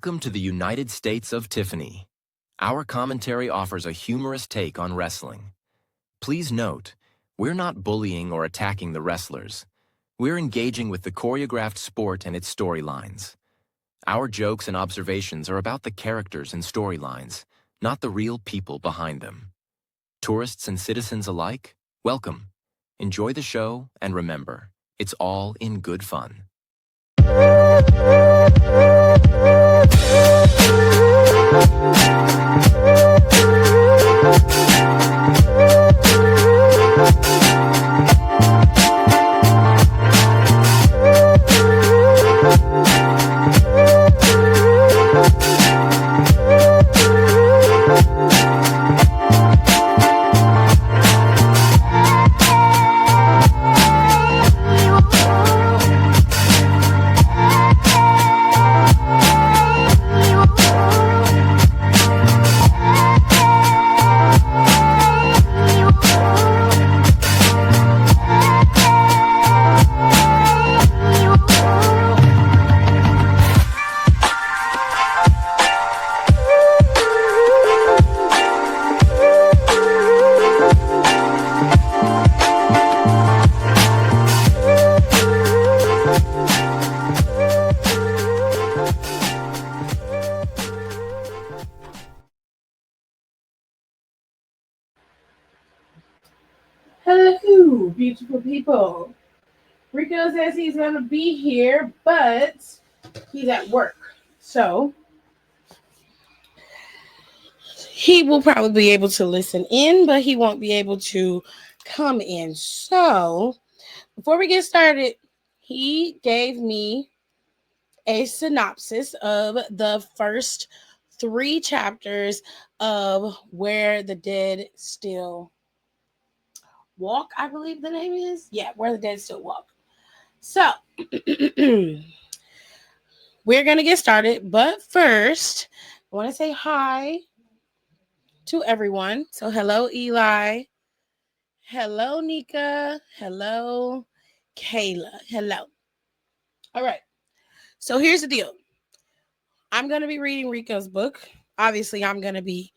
Welcome to the United States of Tiffany. Our commentary offers a humorous take on wrestling. Please note, we're not bullying or attacking the wrestlers. We're engaging with the choreographed sport and its storylines. Our jokes and observations are about the characters and storylines, not the real people behind them. Tourists and citizens alike, welcome. Enjoy the show, and remember, it's all in good fun. Hello, beautiful people. Rico says he's going to be here, but he's at work. So he will probably be able to listen in, but he won't be able to come in. So before we get started, he gave me a synopsis of the first 3 chapters of Where the Dead Still Walk, I believe the name is. Yeah, Where the Dead Still Walk. So, we're going to get started. But first, I want to say hi to everyone. So, hello, Eli. Hello, Nika. Hello, Kayla. Hello. All right. So, here's the deal. I'm going to be reading Rico's book. Obviously, I'm going to be,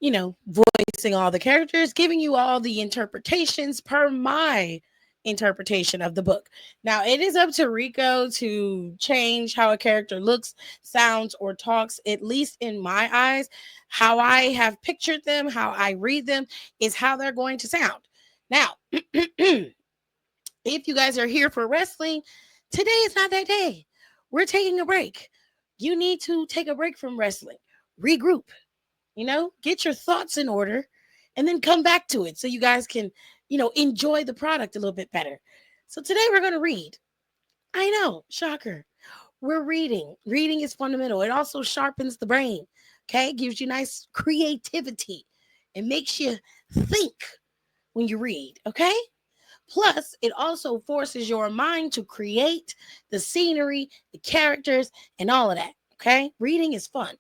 voicing all the characters, giving you all the interpretations per my interpretation of the book. Now, it is up to Rico to change how a character looks, sounds, or talks, at least in my eyes. How I have pictured them, how I read them, is how they're going to sound. Now, if you guys are here for wrestling, today is not that day. We're taking a break. You need to take a break from wrestling, regroup, get your thoughts in order, and then come back to it so you guys can, enjoy the product a little bit better. So today we're going to read. I know, shocker. We're reading. Reading is fundamental. It also sharpens the brain, okay? Gives you nice creativity. It makes you think when you read, okay? Plus, it also forces your mind to create the scenery, the characters, and all of that, okay? Reading is fun.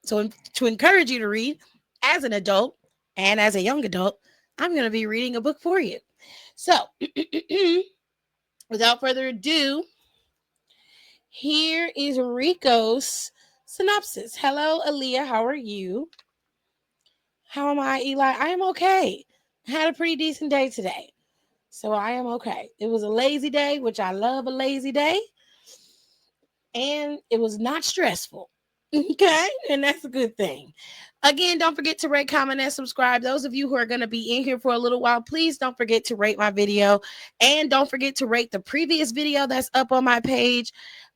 So to encourage you to read as an adult and as a young adult, I'm going to be reading a book for you. So without further ado, here is Rico's synopsis. Hello, Aaliyah. How are you? How am I, Eli? I am okay. I had a pretty decent day today. So I am okay. It was a lazy day, which I love a lazy day. And it was not stressful. Okay, and that's a good thing. Again, don't forget to rate, comment, and subscribe. Those of you who are going to be in here for a little while, please don't forget to rate my video. And don't forget to rate the previous video that's up on my page.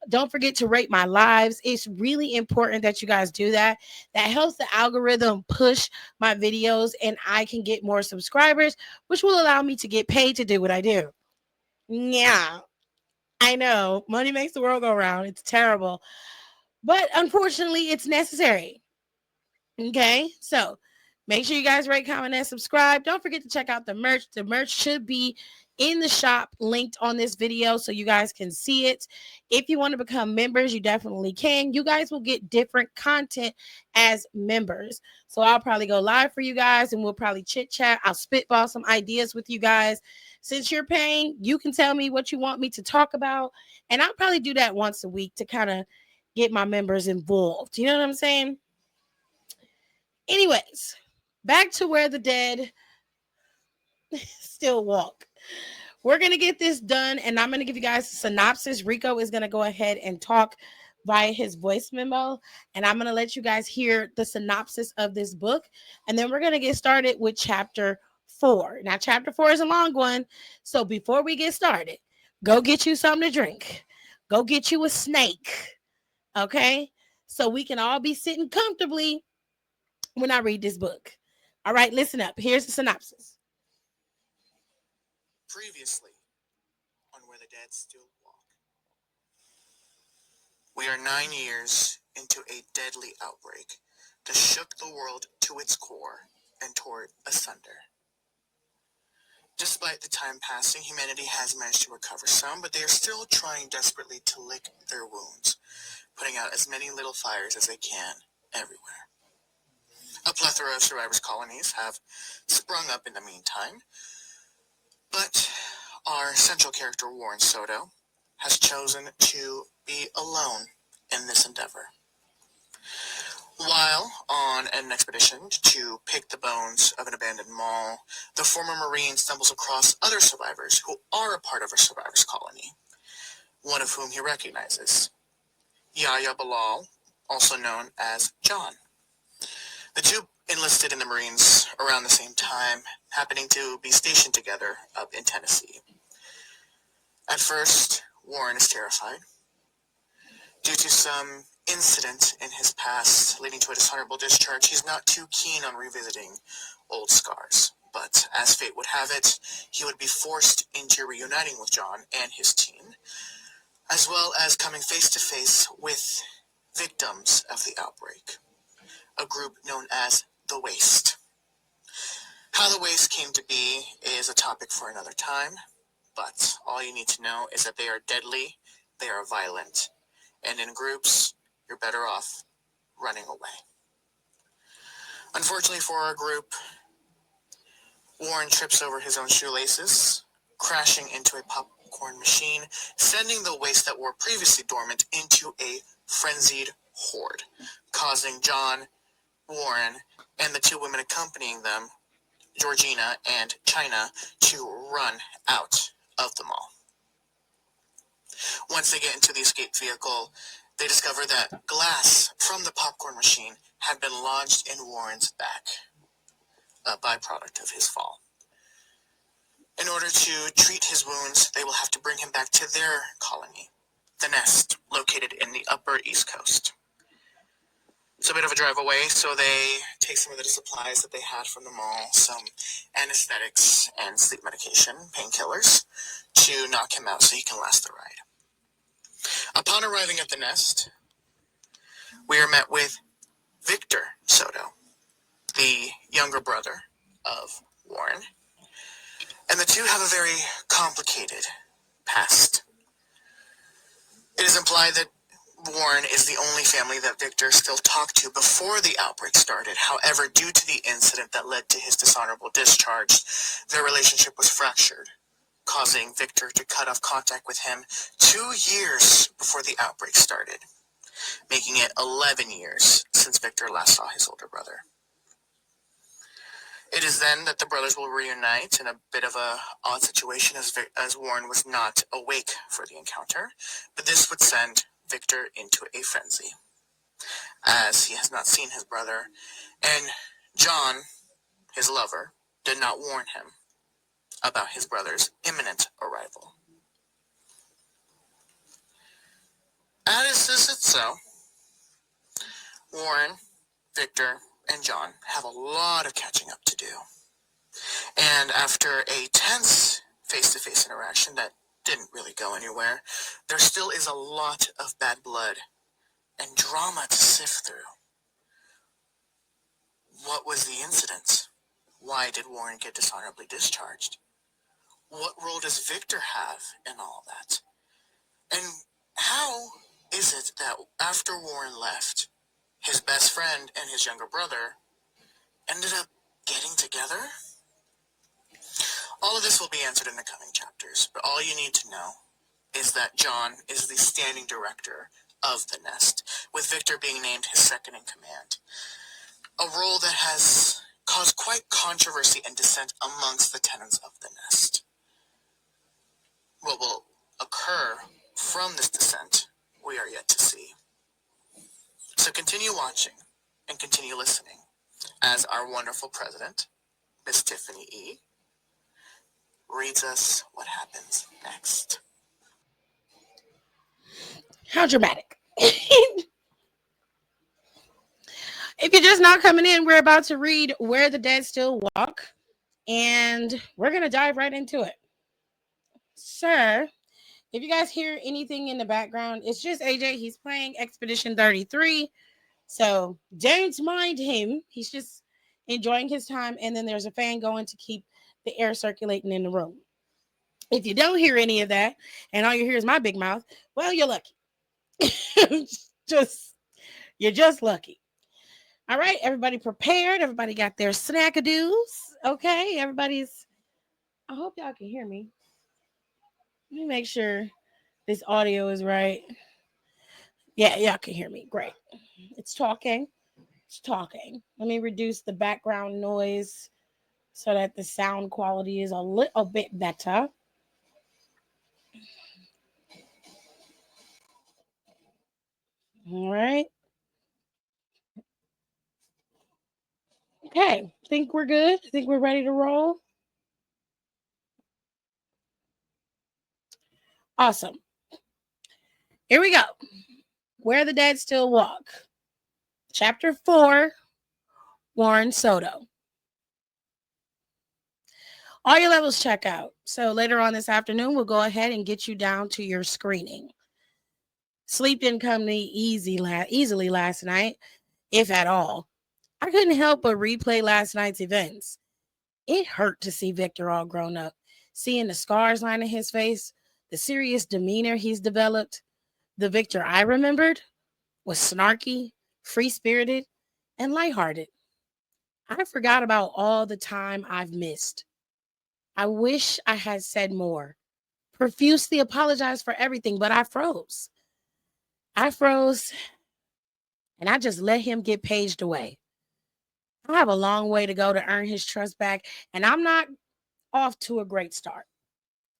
Don't forget to rate my lives. It's really important that you guys do that. That helps the algorithm push my videos and I can get more subscribers, which will allow me to get paid to do what I do. Yeah, I know. Money makes the world go round. It's terrible. But unfortunately, it's necessary. Okay, so make sure you guys rate, comment, and subscribe. Don't forget to check out the merch. The merch should be in the shop linked on this video so you guys can see it. If you want to become members, you definitely can. You guys will get different content as members. So I'll probably go live for you guys and we'll probably chit chat. I'll spitball some ideas with you guys. Since you're paying, you can tell me what you want me to talk about. And I'll probably do that once a week to kind of get my members involved. You know what I'm saying? Anyways, back to where the dead still walk. We're going to get this done, and I'm going to give you guys a synopsis. Rico is going to go ahead and talk via his voice memo, and I'm going to let you guys hear the synopsis of this book, and then we're going to get started with chapter 4. Now, chapter 4 is a long one, so before we get started, go get you something to drink. Go get you a snake, okay? So we can all be sitting comfortably when I read this book. All right, listen up. Here's the synopsis. Previously, on Where the Dead Still Walk. We are 9 years into a deadly outbreak that shook the world to its core and tore it asunder. Despite the time passing, humanity has managed to recover some, but they are still trying desperately to lick their wounds, putting out as many little fires as they can everywhere. A plethora of survivors' colonies have sprung up in the meantime, but our central character, Warren Soto, has chosen to be alone in this endeavor. While on an expedition to pick the bones of an abandoned mall, the former Marine stumbles across other survivors who are a part of a survivors' colony, one of whom he recognizes, Yahya Bilal, also known as John. The two enlisted in the Marines around the same time, happening to be stationed together up in Tennessee. At first, Warren is terrified. Due to some incident in his past leading to a dishonorable discharge, he's not too keen on revisiting old scars. But as fate would have it, he would be forced into reuniting with John and his team, as well as coming face to face with victims of the outbreak, a group known as the Waste. How the Waste came to be is a topic for another time, but all you need to know is that they are deadly, they are violent, and in groups, you're better off running away. Unfortunately for our group, Warren trips over his own shoelaces, crashing into a popcorn machine, sending the Waste that were previously dormant into a frenzied horde, causing John, Warren, and the two women accompanying them, Georgina and China, to run out of the mall. Once they get into the escape vehicle, they discover that glass from the popcorn machine had been lodged in Warren's back, a byproduct of his fall. In order to treat his wounds, they will have to bring him back to their colony, the Nest, located in the Upper East Coast. It's a bit of a drive away, so they take some of the supplies that they had from the mall, some anesthetics and sleep medication, painkillers, to knock him out so he can last the ride. Upon arriving at the Nest, we are met with Victor Soto, the younger brother of Warren, and the two have a very complicated past. It is implied that Warren is the only family that Victor still talked to before the outbreak started. However, due to the incident that led to his dishonorable discharge, their relationship was fractured, causing Victor to cut off contact with him 2 years before the outbreak started, making it 11 years since Victor last saw his older brother. It is then that the brothers will reunite in a bit of a odd situation as Warren was not awake for the encounter, but this would send Victor into a frenzy, as he has not seen his brother, and John, his lover, did not warn him about his brother's imminent arrival. As is it so, Warren, Victor, and John have a lot of catching up to do. And after a tense face-to-face interaction that didn't really go anywhere, there still is a lot of bad blood and drama to sift through. What was the incident? Why did Warren get dishonorably discharged? What role does Victor have in all that? And how is it that after Warren left, his best friend and his younger brother ended up getting together? All of this will be answered in the coming chapters, but all you need to know is that John is the standing director of the nest, with Victor being named his second in command. A role that has caused quite controversy and dissent amongst the tenants of the nest. What will occur from this dissent, we are yet to see. So continue watching and continue listening as our wonderful president, Miss Tiffany E., reads us what happens next. How dramatic. If you're just not coming in, we're about to read Where the Dead Still Walk, and we're going to dive right into it. Sir, if you guys hear anything in the background, it's just AJ. He's playing Expedition 33, so don't mind him. He's just enjoying his time, and then there's a fan going to keep the air circulating in the room. If you don't hear any of that, and all you hear is my big mouth, well, you're lucky. You're just lucky. All right, everybody prepared. Everybody got their snackadoos. Okay, everybody's. I hope y'all can hear me. Let me make sure this audio is right. Yeah, y'all can hear me. Great. It's talking. It's talking. Let me reduce the background noise so that the sound quality is a little bit better. All right. Okay. Think we're good? Think we're ready to roll? Awesome. Here we go. Where the Dead Still Walk. Chapter 4, Warren Soto. All your levels check out. So later on this afternoon, we'll go ahead and get you down to your screening. Sleep didn't come to easily last night, if at all. I couldn't help but replay last night's events. It hurt to see Victor all grown up, seeing the scars lining his face, the serious demeanor he's developed. The Victor I remembered was snarky, free-spirited, and lighthearted. I forgot about all the time I've missed. I wish I had said more. Profusely apologized for everything, but I froze. And I just let him get paged away. I have a long way to go to earn his trust back, and I'm not off to a great start.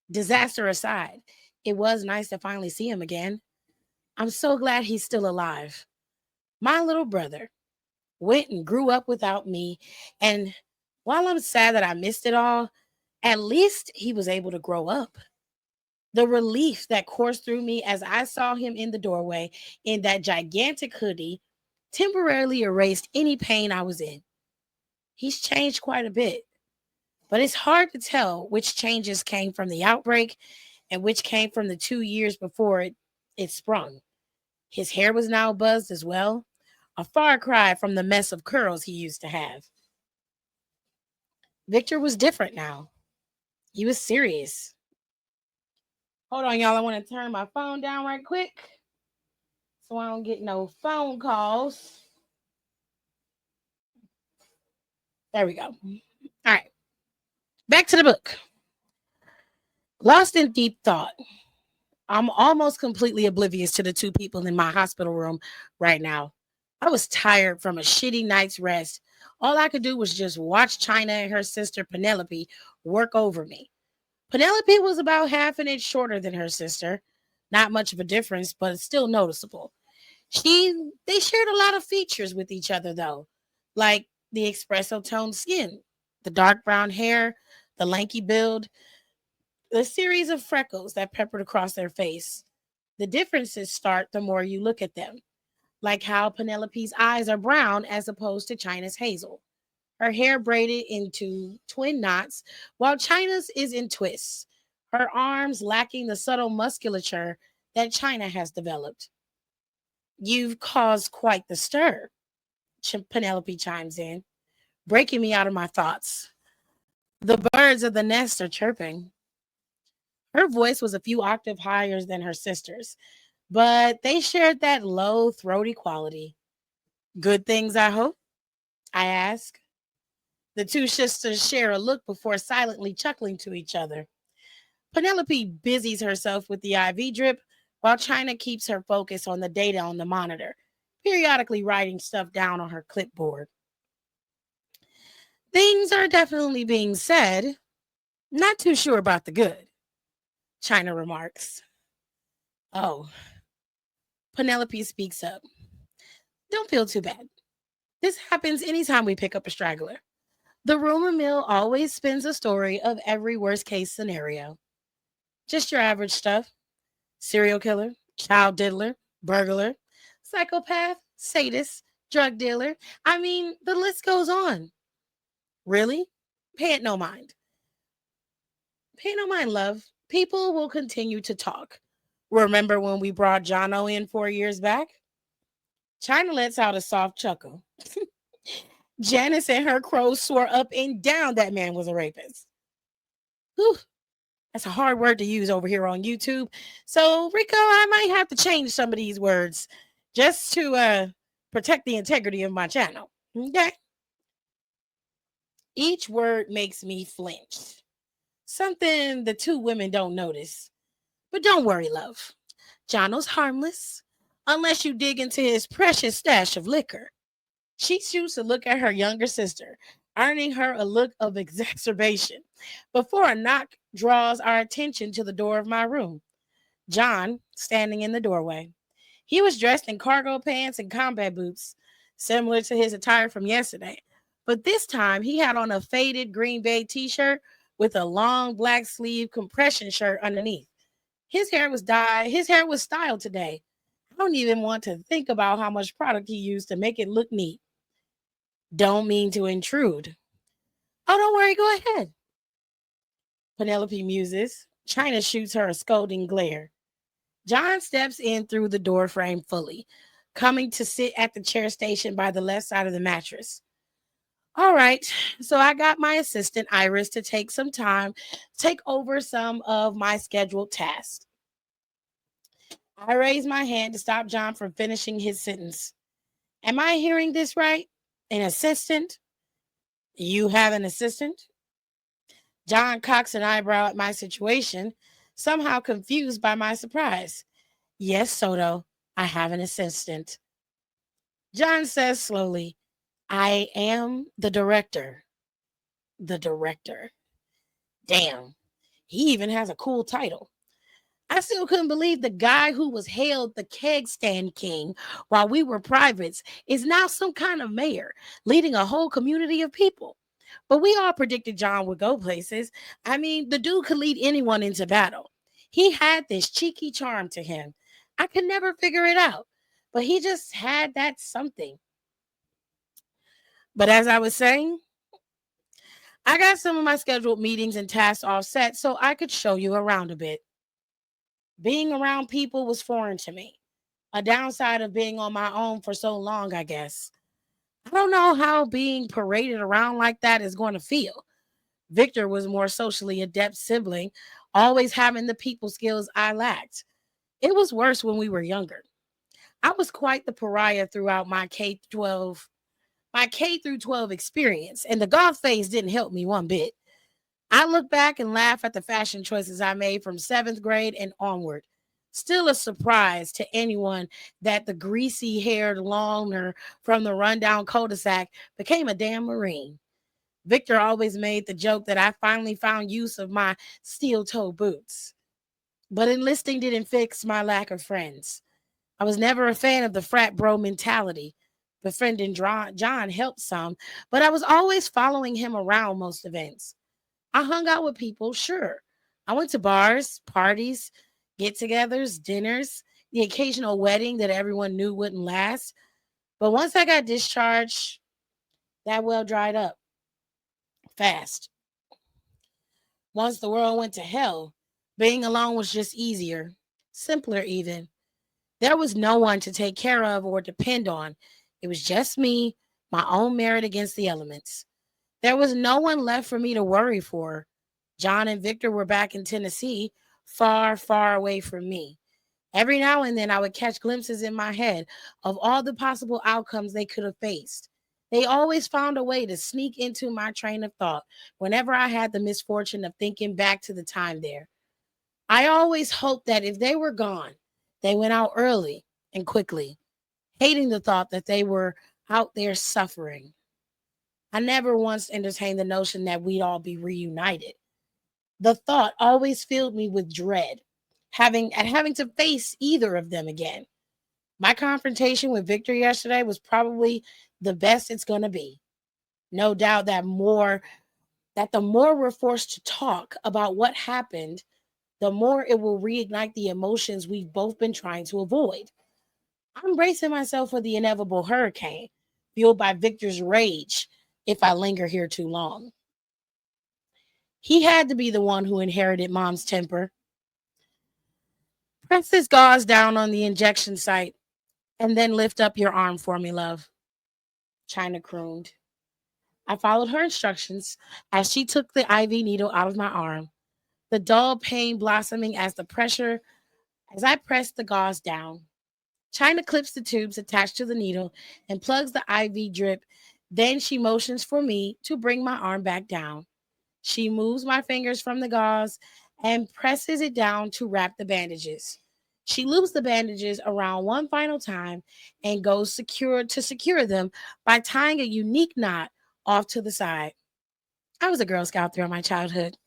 Disaster aside, it was nice to finally see him again. I'm so glad he's still alive. My little brother went and grew up without me, and while I'm sad that I missed it all, at least he was able to grow up. The relief that coursed through me as I saw him in the doorway in that gigantic hoodie temporarily erased any pain I was in. He's changed quite a bit, but it's hard to tell which changes came from the outbreak and which came from the 2 years before it sprung. His hair was now buzzed as well, a far cry from the mess of curls he used to have. Victor was different now. He was serious. Hold on, y'all. I want to turn my phone down right quick so I don't get no phone calls. There we go. All right. Back to the book. Lost in deep thought. I'm almost completely oblivious to the two people in my hospital room right now. I was tired from a shitty night's rest. All I could do was just watch China and her sister Penelope work over me. Penelope was about half an inch shorter than her sister. Not much of a difference, but still noticeable. They shared a lot of features with each other, though, like the espresso toned skin, the dark brown hair, the lanky build, the series of freckles that peppered across their face. The differences start the more you look at them, like how Penelope's eyes are brown as opposed to China's hazel. Her hair braided into twin knots, while China's is in twists. Her arms lacking the subtle musculature that China has developed. You've caused quite the stir, Penelope chimes in, breaking me out of my thoughts. The birds of the nest are chirping. Her voice was a few octaves higher than her sister's, but they shared that low, throaty quality. Good things, I hope? I ask. The two sisters share a look before silently chuckling to each other. Penelope busies herself with the IV drip, while China keeps her focus on the data on the monitor, periodically writing stuff down on her clipboard. Things are definitely being said. Not too sure about the good, China remarks. Oh, Penelope speaks up. Don't feel too bad. This happens anytime we pick up a straggler. The rumor mill always spins a story of every worst case scenario. Just your average stuff: serial killer, child diddler, burglar, psychopath, sadist, drug dealer. I mean, the list goes on. Really? Pay it no mind. Pay no mind, love. People will continue to talk. Remember when we brought Jono in 4 years back? China lets out a soft chuckle. Janice and her crows swore up and down that man was a rapist. Whew, that's a hard word to use over here on YouTube. So, Rico, I might have to change some of these words just to protect the integrity of my channel. Okay? Each word makes me flinch. Something the two women don't notice. But don't worry, love. Jono's harmless unless you dig into his precious stash of liquor. She shoots a look at her younger sister, earning her a look of exacerbation before a knock draws our attention to the door of my room. John, standing in the doorway. He was dressed in cargo pants and combat boots, similar to his attire from yesterday. But this time he had on a faded green bay t-shirt with a long black sleeve compression shirt underneath. His hair was styled today. I don't even want to think about how much product he used to make it look neat. Don't mean to intrude. Oh, don't worry, go ahead. Penelope muses. China shoots her a scolding glare. John steps in through the door frame fully, coming to sit at the chair station by the left side of the mattress. All right, so I got my assistant Iris to take over some of my scheduled tasks. I raise my hand to stop John from finishing his sentence. Am I hearing this right? An assistant? You have an assistant? John cocks an eyebrow at my situation, somehow confused by my surprise. Yes, Soto, I have an assistant. John says slowly, I am the director. The director. Damn, he even has a cool title. I still couldn't believe the guy who was hailed the keg stand king while we were privates is now some kind of mayor, leading a whole community of people. But we all predicted John would go places. I mean, the dude could lead anyone into battle. He had this cheeky charm to him. I could never figure it out, but he just had that something. But as I was saying, I got some of my scheduled meetings and tasks all set so I could show you around a bit. Being around people was foreign to me. A downside of being on my own for so long, I guess. I don't know how being paraded around like that is going to feel. Victor was more socially adept sibling, always having the people skills I lacked. It was worse when we were younger. I was quite the pariah throughout my K through 12 experience, and the golf phase didn't help me one bit. I look back and laugh at the fashion choices I made from 7th grade and onward. Still a surprise to anyone that the greasy haired loner from the rundown cul-de-sac became a damn Marine. Victor always made the joke that I finally found use of my steel toe boots. But enlisting didn't fix my lack of friends. I was never a fan of the frat bro mentality. Befriending John helped some, but I was always following him around most events. I hung out with people, sure. I went to bars, parties, get togethers, dinners, the occasional wedding that everyone knew wouldn't last. But once I got discharged, that well dried up fast. Once the world went to hell, being alone was just easier, simpler even. There was no one to take care of or depend on. It was just me, my own merit against the elements. There was no one left for me to worry for. John and Victor were back in Tennessee, far, far away from me. Every now and then I would catch glimpses in my head of all the possible outcomes they could have faced. They always found a way to sneak into my train of thought whenever I had the misfortune of thinking back to the time there. I always hoped that if they were gone, They went out early and quickly, hating the thought that they were out there suffering. I never once entertained the notion that we'd all be reunited. The thought always filled me with dread, having to face either of them again. My confrontation with Victor yesterday was probably the best it's going to be. No doubt that the more we're forced to talk about what happened, the more it will reignite the emotions we've both been trying to avoid. I'm bracing myself for the inevitable hurricane, fueled by Victor's rage if I linger here too long. He had to be the one who inherited mom's temper. Press this gauze down on the injection site and then lift up your arm for me, love. China crooned. I followed her instructions as she took the IV needle out of my arm, the dull pain blossoming as I pressed the gauze down. China clips the tubes attached to the needle and plugs the IV drip. Then she motions for me to bring my arm back down. She moves my fingers from the gauze and presses it down to wrap the bandages. She loops the bandages around one final time and goes to secure them by tying a unique knot off to the side. I was a Girl Scout throughout my childhood,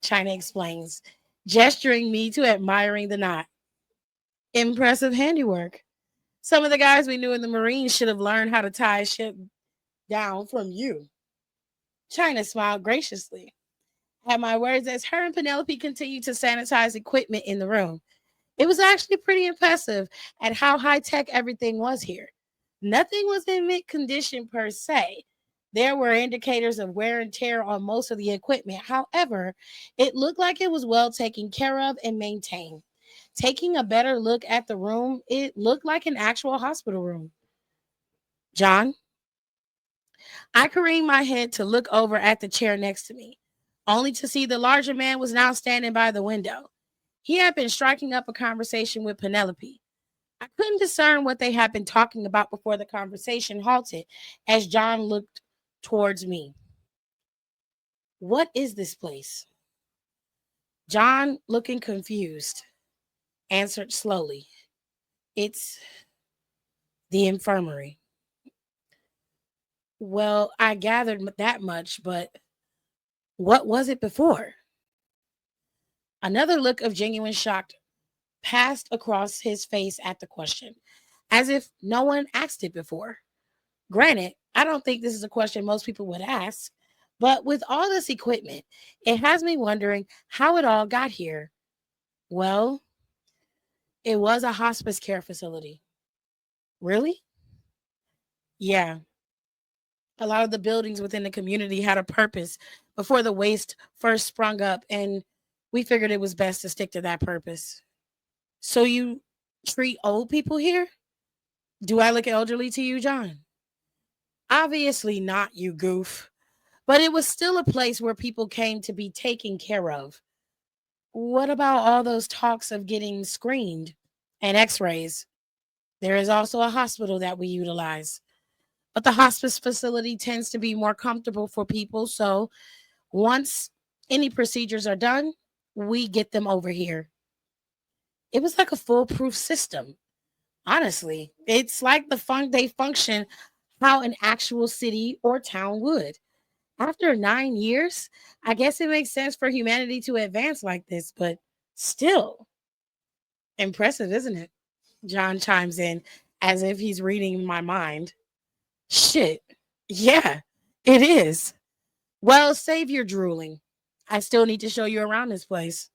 China explains, gesturing me to admiring the knot. Impressive handiwork. Some of the guys we knew in the Marines should have learned how to tie shit down from you. China smiled graciously at my words as her and Penelope continued to sanitize equipment in the room. It was actually pretty impressive at how high tech everything was here. Nothing was in mint condition per se. There were indicators of wear and tear on most of the equipment. However, it looked like it was well taken care of and maintained. Taking a better look at the room, it looked like an actual hospital room. John, I careened my head to look over at the chair next to me, only to see the larger man was now standing by the window. He had been striking up a conversation with Penelope. I couldn't discern what they had been talking about before the conversation halted as John looked towards me. What is this place? John, looking confused, answered slowly. It's the infirmary. Well, I gathered that much, but what was it before? Another look of genuine shock passed across his face at the question, as if no one asked it before. Granted, I don't think this is a question most people would ask, but with all this equipment, it has me wondering how it all got here. Well, it was a hospice care facility. Really? Yeah. A lot of the buildings within the community had a purpose before the waste first sprung up, and we figured it was best to stick to that purpose. So you treat old people here? Do I look elderly to you, John? Obviously not, you goof. But it was still a place where people came to be taken care of. What about all those talks of getting screened and x-rays? There is also a hospital that we utilize. But the hospice facility tends to be more comfortable for people. So once any procedures are done, we get them over here. It was like a foolproof system. Honestly, it's like they function how an actual city or town would. After 9 years, I guess it makes sense for humanity to advance like this, but still impressive, isn't it? John chimes in as if he's reading my mind. Shit. Yeah, it is. Well, save your drooling. I still need to show you around this place.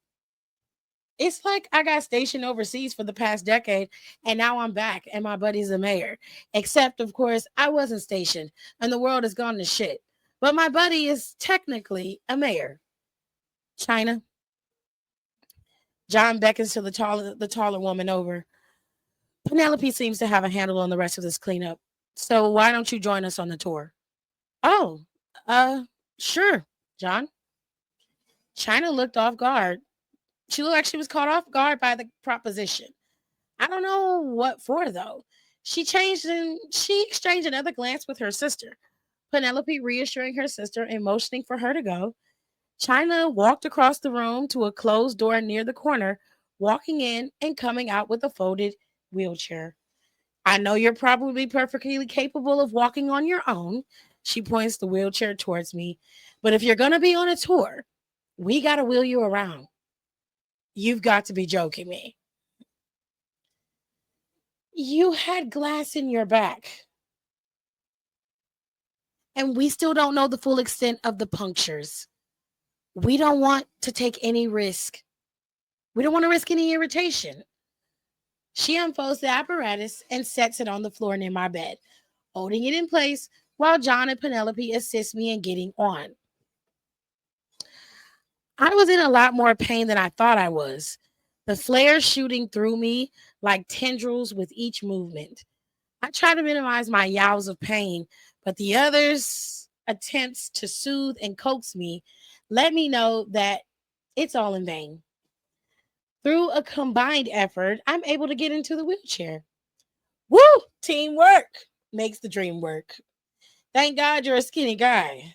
It's like I got stationed overseas for the past decade and now I'm back and my buddy's a mayor. Except, of course, I wasn't stationed and the world has gone to shit. But my buddy is technically a mayor. China. John beckons to the taller woman over. Penelope seems to have a handle on the rest of this cleanup. So why don't you join us on the tour? Oh, uh, sure, John. China looked off guard. She looked like she was caught off guard by the proposition. I don't know what for though. She exchanged another glance with her sister. Penelope reassuring her sister and motioning for her to go. China walked across the room to a closed door near the corner walking in and coming out with a folded wheelchair. I know you're probably perfectly capable of walking on your own. She points the wheelchair towards me. But if you're going to be on a tour, we got to wheel you around. You've got to be joking me. You had glass in your back. And we still don't know the full extent of the punctures. We don't want to take any risk. We don't want to risk any irritation. She unfolds the apparatus and sets it on the floor near my bed, holding it in place while John and Penelope assist me in getting on. I was in a lot more pain than I thought I was, the flares shooting through me like tendrils with each movement. I try to minimize my yowls of pain, but the others' attempts to soothe and coax me let me know that it's all in vain. Through a combined effort, I'm able to get into the wheelchair. Woo! Teamwork makes the dream work. Thank God you're a skinny guy.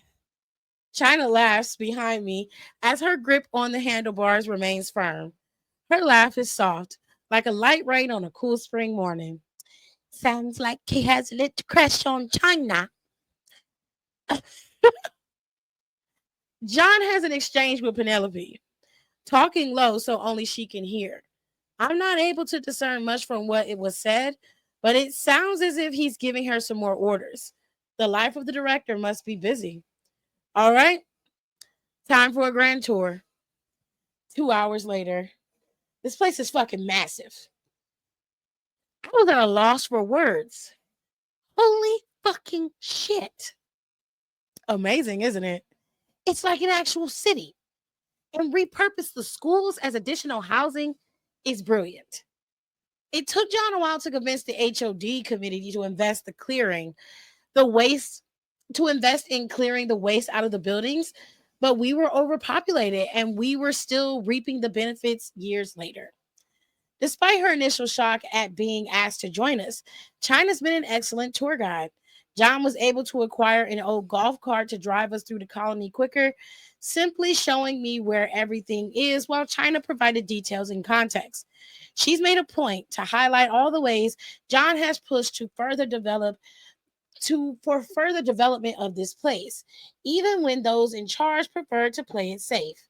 China laughs behind me as her grip on the handlebars remains firm. Her laugh is soft, like a light rain on a cool spring morning. Sounds like he has a little crush on China. John has an exchange with Penelope, talking low so only she can hear. I'm not able to discern much from what it was said, but it sounds as if he's giving her some more orders. The life of the director must be busy. All right, time for a grand tour. 2 hours later. This place is fucking massive. I was at a loss for words. Holy fucking shit. Amazing, isn't it? It's like an actual city. And repurpose the schools as additional housing is brilliant. It took John a while to convince the HOD committee to invest in clearing the waste out of the buildings, but we were overpopulated and we were still reaping the benefits years later. Despite her initial shock at being asked to join us, China's been an excellent tour guide. John was able to acquire an old golf cart to drive us through the colony quicker, simply showing me where everything is while China provided details and context. She's made a point to highlight all the ways John has pushed for further development of this place, even when those in charge preferred to play it safe.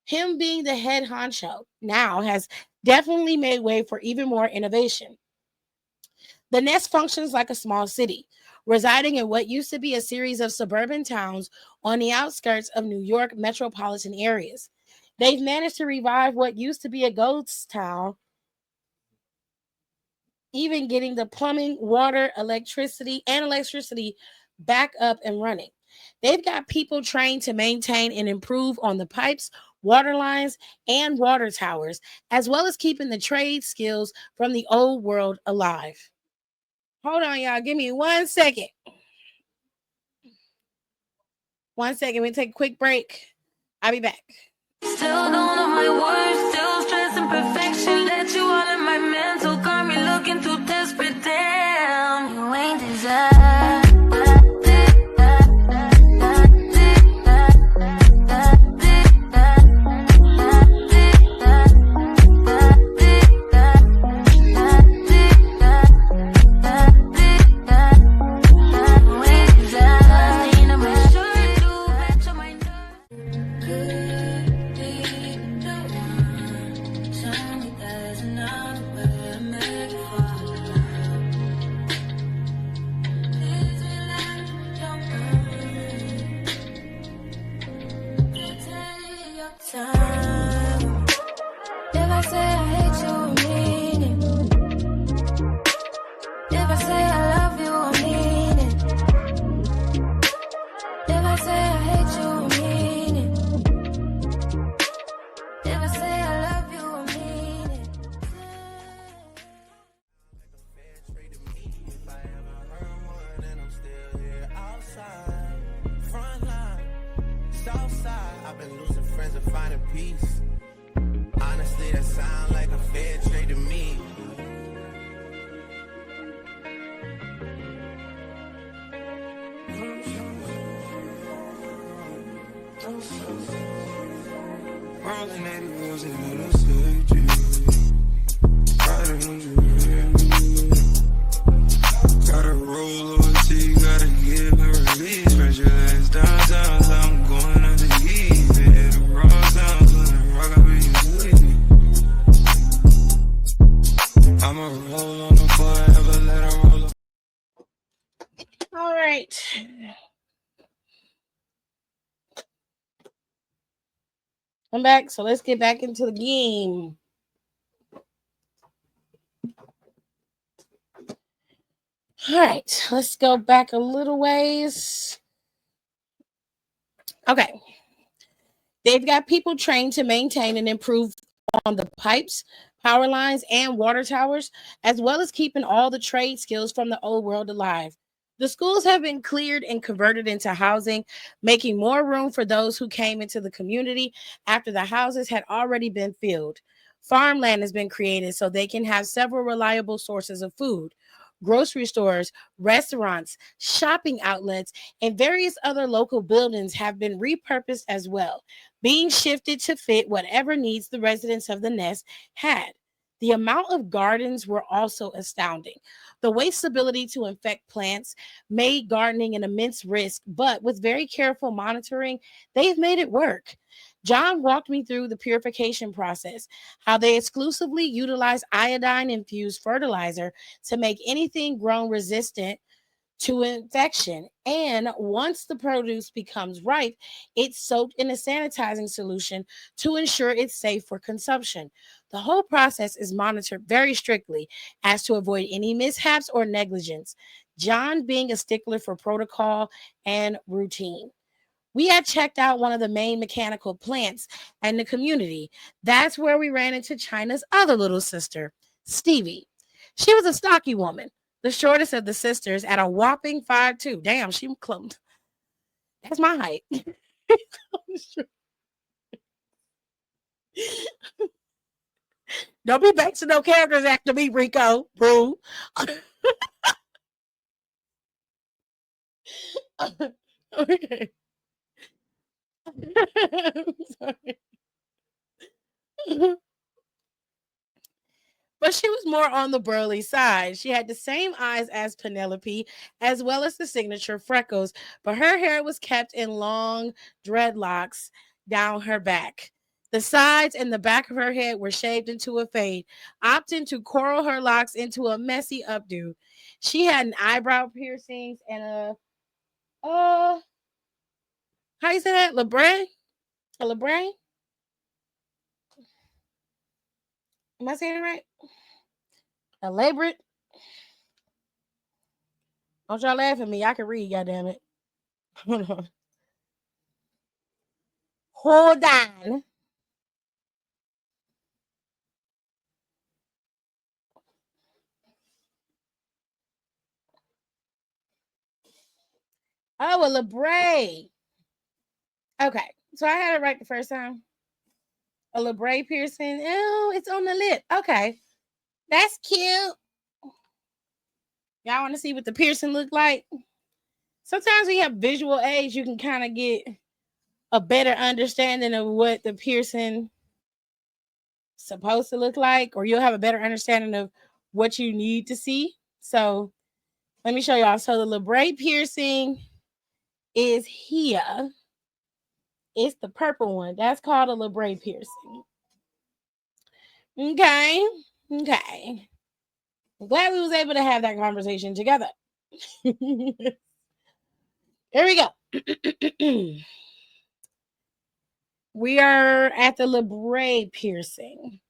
Him being the head honcho now has definitely made way for even more innovation. The nest functions like a small city, residing in what used to be a series of suburban towns on the outskirts of New York metropolitan areas. They've managed to revive what used to be a ghost town, even getting the plumbing, water, electricity back up and running. They've got people trained to maintain and improve on the pipes, water lines, and water towers, as well as keeping the trade skills from the old world alive. Hold on, y'all. Give me 1 second. 1 second. We'll take a quick break. I'll be back. Still don't know my words, still stressing perfection. Let you all in my mental, got me looking too desperate. Damn, you ain't desired. Rolling 80 wheels in a surgery. right. I'm back. So let's get back into the game. All right. Let's go back a little ways. Okay. They've got people trained to maintain and improve on the pipes, power lines, and water towers, as well as keeping all the trade skills from the old world alive. The schools have been cleared and converted into housing, making more room for those who came into the community after the houses had already been filled. Farmland has been created so they can have several reliable sources of food. Grocery stores, restaurants, shopping outlets, and various other local buildings have been repurposed as well, being shifted to fit whatever needs the residents of the nest had. The amount of gardens were also astounding. The waste's ability to infect plants made gardening an immense risk, but with very careful monitoring, they've made it work. John walked me through the purification process, how they exclusively utilize iodine infused fertilizer to make anything grown resistant to infection. And once the produce becomes ripe, it's soaked in a sanitizing solution to ensure it's safe for consumption. The whole process is monitored very strictly as to avoid any mishaps or negligence. John being a stickler for protocol and routine. We had checked out one of the main mechanical plants in the community. That's where we ran into China's other little sister, Stevie. She was a stocky woman, the shortest of the sisters at a whopping 5'2". Damn, she clumped. That's my height. Don't be basing no characters after me, Rico. Boo. Okay. Sorry. But she was more on the burly side. She had the same eyes as Penelope, as well as the signature freckles, but her hair was kept in long dreadlocks down her back. The sides and the back of her head were shaved into a fade, opting to curl her locks into a messy updo. She had an eyebrow piercings and how you say that? Labre? A labre? Am I saying it right? Elaborate? Don't y'all laugh at me. I can read, goddammit. Hold on. Hold on. Oh, a labre. Okay, so I had it right the first time. A labre piercing. Oh, it's on the lip. Okay, that's cute. Y'all want to see what the piercing look like? Sometimes when you have visual aids, you can kind of get a better understanding of what the piercing supposed to look like, or you'll have a better understanding of what you need to see. So let me show y'all. So the labre piercing is here. It's the purple one. That's called a labre piercing. Okay. Okay. I'm glad we was able to have that conversation together. Here we go. We are at the labre piercing.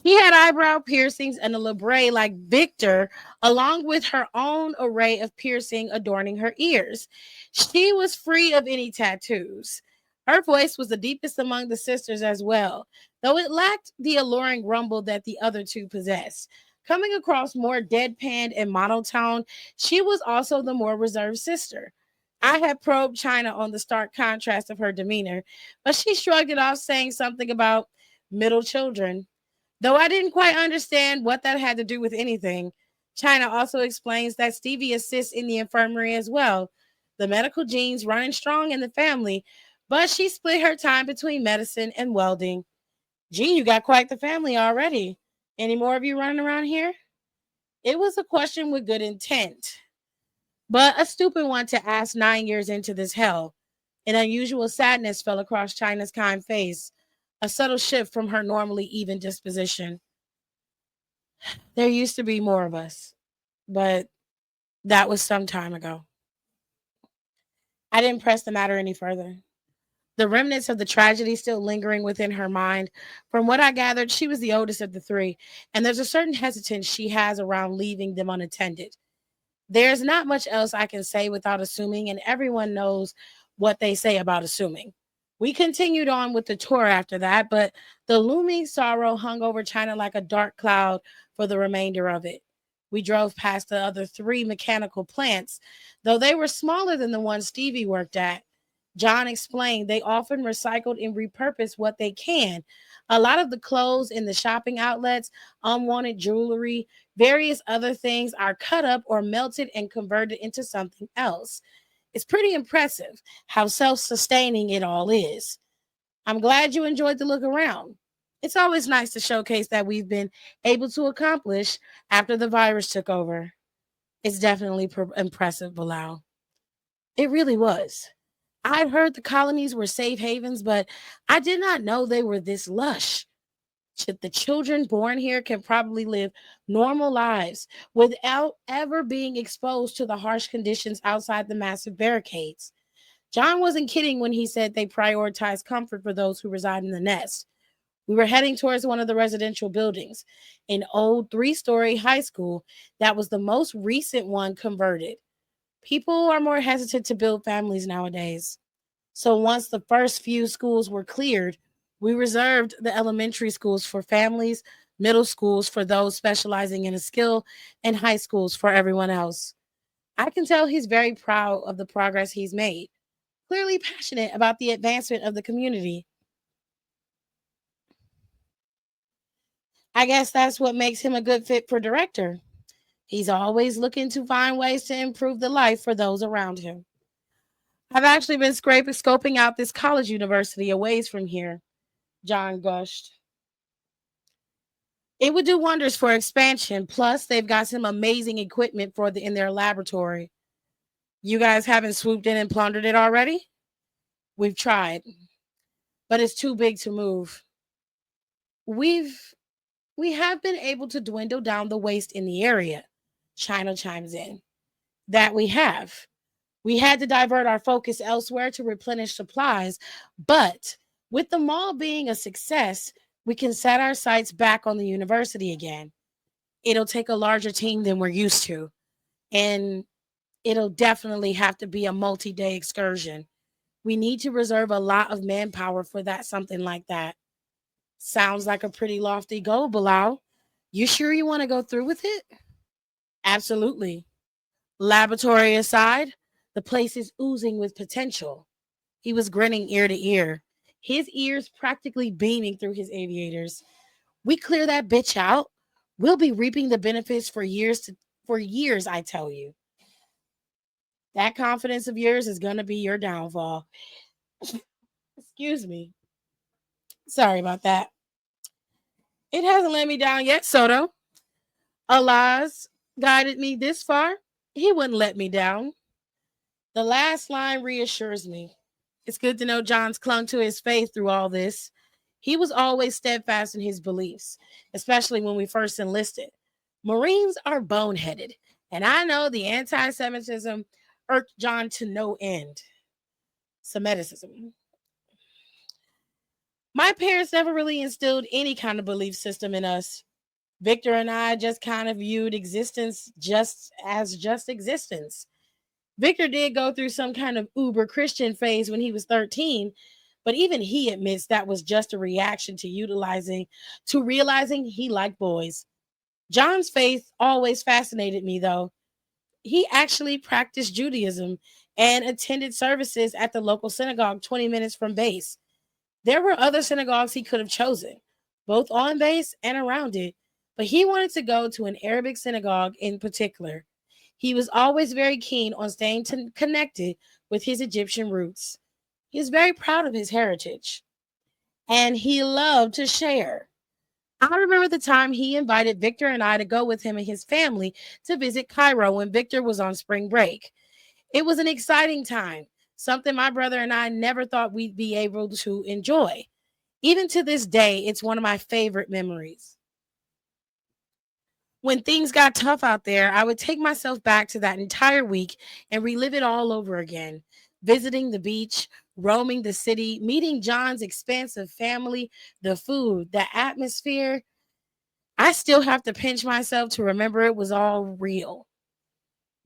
She had eyebrow piercings and a labre like Victor, along with her own array of piercing adorning her ears. She was free of any tattoos. Her voice was the deepest among the sisters as well, though it lacked the alluring rumble that the other two possessed. Coming across more deadpan and monotone, she was also the more reserved sister. I had probed China on the stark contrast of her demeanor, but she shrugged it off, saying something about middle children. Though I didn't quite understand what that had to do with anything, China also explains that Stevie assists in the infirmary as well. The medical genes running strong in the family, but she split her time between medicine and welding. Gee, you got quite the family already. Any more of you running around here? It was a question with good intent, but a stupid one to ask 9 years into this hell. An unusual sadness fell across China's kind face, a subtle shift from her normally even disposition. There used to be more of us, but that was some time ago. I didn't press the matter any further. The remnants of the tragedy still lingering within her mind. From what I gathered, she was the oldest of the three, and there's a certain hesitance she has around leaving them unattended. There's not much else I can say without assuming, and everyone knows what they say about assuming. We continued on with the tour after that, but the looming sorrow hung over China like a dark cloud for the remainder of it. We drove past the other three mechanical plants, though they were smaller than the one Stevie worked at. John explained they often recycled and repurpose what they can. A lot of the clothes in the shopping outlets, unwanted jewelry, various other things are cut up or melted and converted into something else. It's pretty impressive how self sustaining it all is. I'm glad you enjoyed the look around. It's always nice to showcase that we've been able to accomplish after the virus took over. It's definitely impressive, Bilal. It really was. I'd heard the colonies were safe havens, but I did not know they were this lush. The children born here can probably live normal lives without ever being exposed to the harsh conditions outside the massive barricades. John wasn't kidding when he said they prioritize comfort for those who reside in the nest. We were heading towards one of the residential buildings, an old 3-story high school that was the most recent one converted. People are more hesitant to build families nowadays. So once the first few schools were cleared, we reserved the elementary schools for families, middle schools for those specializing in a skill, and high schools for everyone else. I can tell he's very proud of the progress he's made, clearly passionate about the advancement of the community. I guess that's what makes him a good fit for director. He's always looking to find ways to improve the life for those around him. I've actually been scoping out this college university a ways from here, John gushed. It would do wonders for expansion. Plus, they've got some amazing equipment in their laboratory. You guys haven't swooped in and plundered it already? We've tried, but it's too big to move. We've we have been able to dwindle down the waste in the area. China chimes in. That we have. We had to divert our focus elsewhere to replenish supplies, but with the mall being a success, we can set our sights back on the university again. It'll take a larger team than we're used to, and it'll definitely have to be a multi-day excursion. We need to reserve a lot of manpower for something like that. Sounds like a pretty lofty goal, Bilal. You sure you want to go through with it? Absolutely. Laboratory aside, the place is oozing with potential. He was grinning ear to ear, his ears practically beaming through his aviators. We clear that bitch out, we'll be reaping the benefits for years, I tell you. That confidence of yours is going to be your downfall. Excuse me. Sorry about that. It hasn't let me down yet, Soto. Allah's guided me this far. He wouldn't let me down. The last line reassures me. It's good to know John's clung to his faith through all this. He was always steadfast in his beliefs, especially when we first enlisted. Marines are boneheaded, and I know the anti Semitism irked John to no end. Semitism. My parents never really instilled any kind of belief system in us. Victor and I just kind of viewed existence just existence. Victor did go through some kind of uber Christian phase when he was 13, but even he admits that was just a reaction to realizing he liked boys. John's faith always fascinated me though. He actually practiced Judaism and attended services at the local synagogue 20 minutes from base. There were other synagogues he could have chosen, both on base and around it, but he wanted to go to an Arabic synagogue in particular. He was always very keen on staying connected with his Egyptian roots. He was very proud of his heritage, and he loved to share. I remember the time he invited Victor and I to go with him and his family to visit Cairo when Victor was on spring break. It was an exciting time, something my brother and I never thought we'd be able to enjoy. Even to this day, it's one of my favorite memories. When things got tough out there, I would take myself back to that entire week and relive it all over again. visiting the beach, roaming the city, meeting John's expansive family, the food, the atmosphere. I still have to pinch myself to remember it was all real.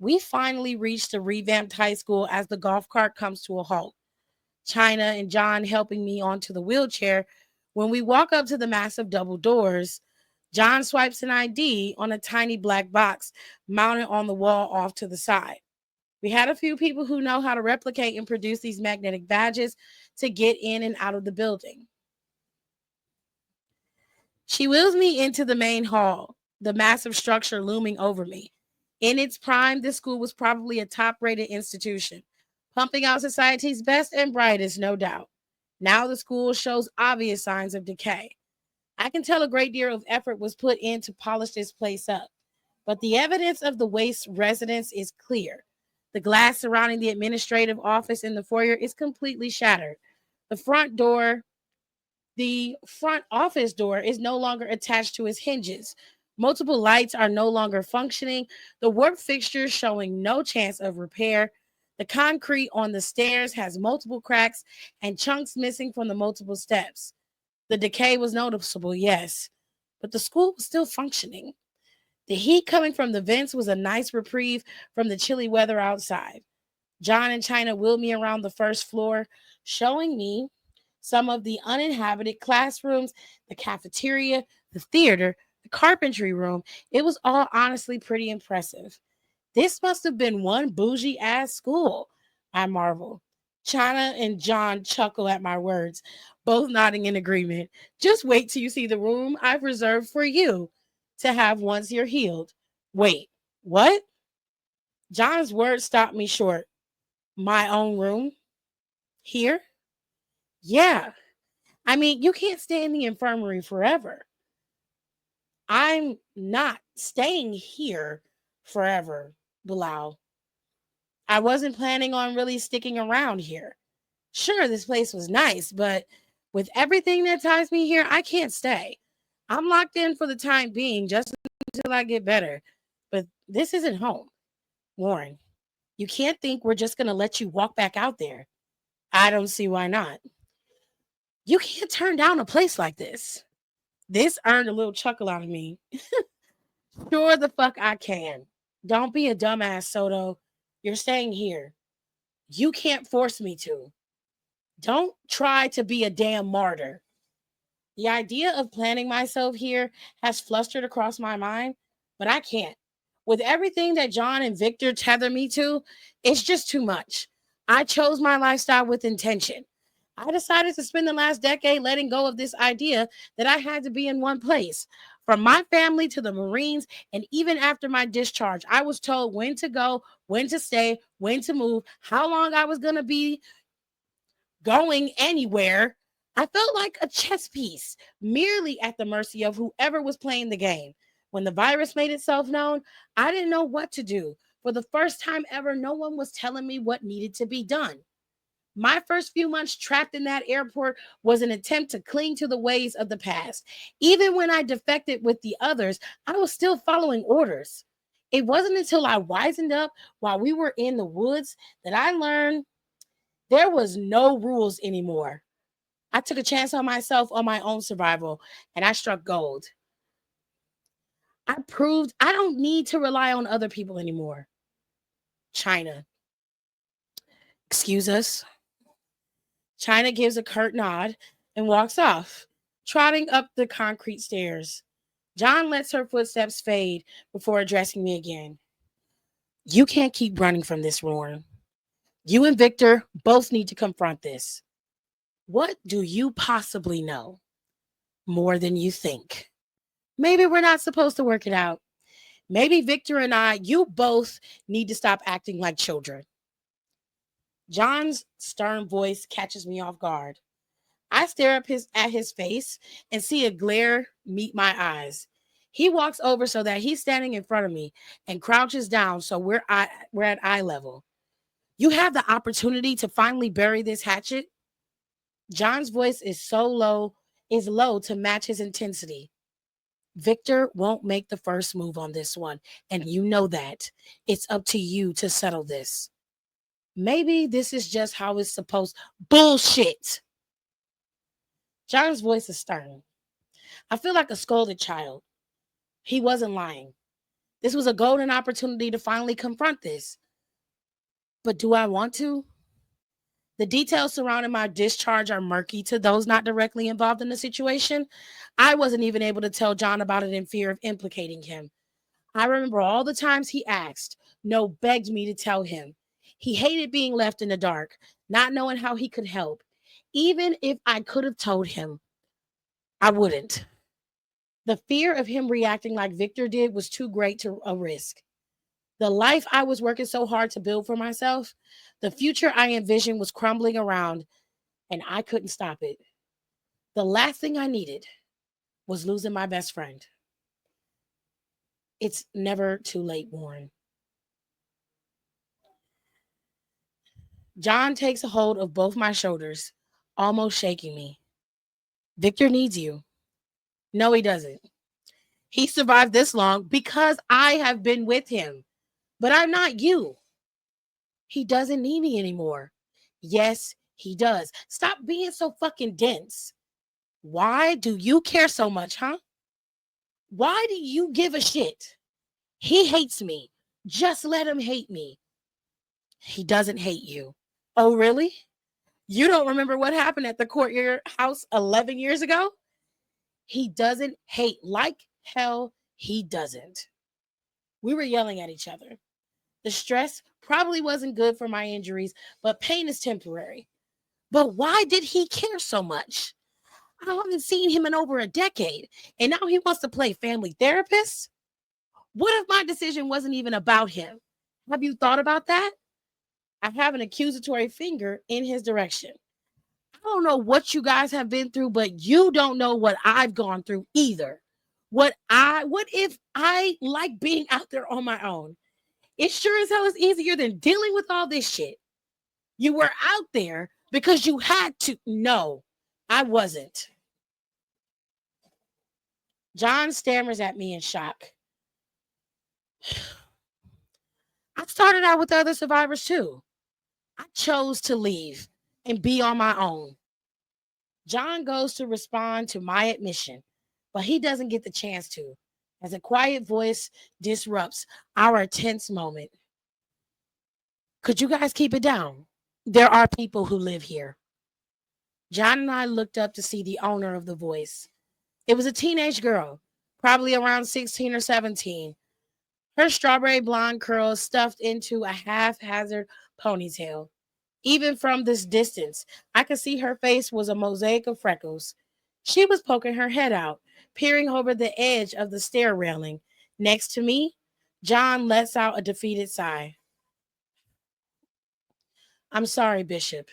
We finally reached the revamped high school as the golf cart comes to a halt. China and John helping me onto the wheelchair. When we walk up to the massive double doors, John swipes an ID on a tiny black box mounted on the wall off to the side. We had a few people who know how to replicate and produce these magnetic badges to get in and out of the building. She wheels me into the main hall, the massive structure looming over me. In its prime, this school was probably a top-rated institution, pumping out society's best and brightest, no doubt. Now the school shows obvious signs of decay. I can tell a great deal of effort was put in to polish this place up, but the evidence of the waste residence is clear. The glass surrounding the administrative office in the foyer is completely shattered. The front office door is no longer attached to its hinges. Multiple lights are no longer functioning. The warped fixtures showing no chance of repair. The concrete on the stairs has multiple cracks and chunks missing from the multiple steps. The decay was noticeable, yes, but the school was still functioning. The heat coming from the vents was a nice reprieve from the chilly weather outside. John and China wheeled me around the first floor, showing me some of the uninhabited classrooms, the cafeteria, the theater, the carpentry room. It was all honestly pretty impressive. This must have been one bougie ass school, I marveled. China and John chuckle at my words, both nodding in agreement. Just wait till you see the room I've reserved for you to have once you're healed. Wait, what? John's words stopped me short. My own room? Here? Yeah. I mean, you can't stay in the infirmary forever. I'm not staying here forever, Bilal. I wasn't planning on really sticking around here. Sure, this place was nice, but with everything that ties me here, I can't stay. I'm locked in for the time being just until I get better. But this isn't home. Warren, you can't think we're just going to let you walk back out there. I don't see why not. You can't turn down a place like this. This earned a little chuckle out of me. Sure the fuck I can. Don't be a dumbass, Soto. You're staying here. You can't force me to. Don't try to be a damn martyr. The idea of planning myself here has flustered across my mind, but I can't. With everything that John and Victor tether me to, it's just too much. I chose my lifestyle with intention. I decided to spend the last decade letting go of this idea that I had to be in one place. From my family to the Marines, and even after my discharge, I was told when to go, when to stay, when to move, how long I was going to be going anywhere. I felt like a chess piece, merely at the mercy of whoever was playing the game. When the virus made itself known, I didn't know what to do. For the first time ever, no one was telling me what needed to be done. My first few months trapped in that airport was an attempt to cling to the ways of the past. Even when I defected with the others, I was still following orders. It wasn't until I wisened up while we were in the woods that I learned there was no rules anymore. I took a chance on myself on my own survival, and I struck gold. I proved I don't need to rely on other people anymore. China. Excuse us. China gives a curt nod and walks off, trotting up the concrete stairs. John lets her footsteps fade before addressing me again. You can't keep running from this, Warren. You and Victor both need to confront this. What do you possibly know? More than you think. Maybe we're not supposed to work it out. Maybe Victor and I, you both need to stop acting like children. John's stern voice catches me off guard. I stare up at his face and see a glare meet my eyes. He walks over so that he's standing in front of me and crouches down so we're at eye level. You have the opportunity to finally bury this hatchet. John's voice is low to match his intensity. Victor won't make the first move on this one, and you know that. It's up to you to settle this. Maybe this is just how it's supposed. Bullshit. John's voice is stern. I feel like a scolded child. He wasn't lying. This was a golden opportunity to finally confront this. But do I want to? The details surrounding my discharge are murky to those not directly involved in the situation. I wasn't even able to tell John about it in fear of implicating him. I remember all the times he asked, no, begged me to tell him. He hated being left in the dark, not knowing how he could help. Even if I could have told him, I wouldn't. The fear of him reacting like Victor did was too great to a risk. The life I was working so hard to build for myself, the future I envisioned was crumbling around, and I couldn't stop it. The last thing I needed was losing my best friend. It's never too late, Warren. John takes a hold of both my shoulders, almost shaking me. Victor needs you. No, he doesn't. He survived this long because I have been with him. But I'm not you. He doesn't need me anymore. Yes, he does. Stop being so fucking dense. Why do you care so much, huh? Why do you give a shit? He hates me. Just let him hate me. He doesn't hate you. Oh, really? You don't remember what happened at the courtyard house 11 years ago? He doesn't hate. Like hell, he doesn't. We were yelling at each other. The stress probably wasn't good for my injuries, but pain is temporary. But why did he care so much? I haven't seen him in over a decade, and now he wants to play family therapist? What if my decision wasn't even about him? Have you thought about that? I have an accusatory finger in his direction. I don't know what you guys have been through, but you don't know what I've gone through either. What if I like being out there on my own? It sure as hell is easier than dealing with all this shit. You were out there because you had to. No, I wasn't. John stammers at me in shock. I started out with other survivors too. I chose to leave and be on my own. John goes to respond to my admission, but he doesn't get the chance to, as a quiet voice disrupts our tense moment. Could you guys keep it down? There are people who live here. John and I looked up to see the owner of the voice. It was a teenage girl, probably around 16 or 17. Her strawberry blonde curls stuffed into a haphazard ponytail. Even from this distance, I could see her face was a mosaic of freckles. She was poking her head out, peering over the edge of the stair railing. Next to me, John lets out a defeated sigh. I'm sorry, Bishop.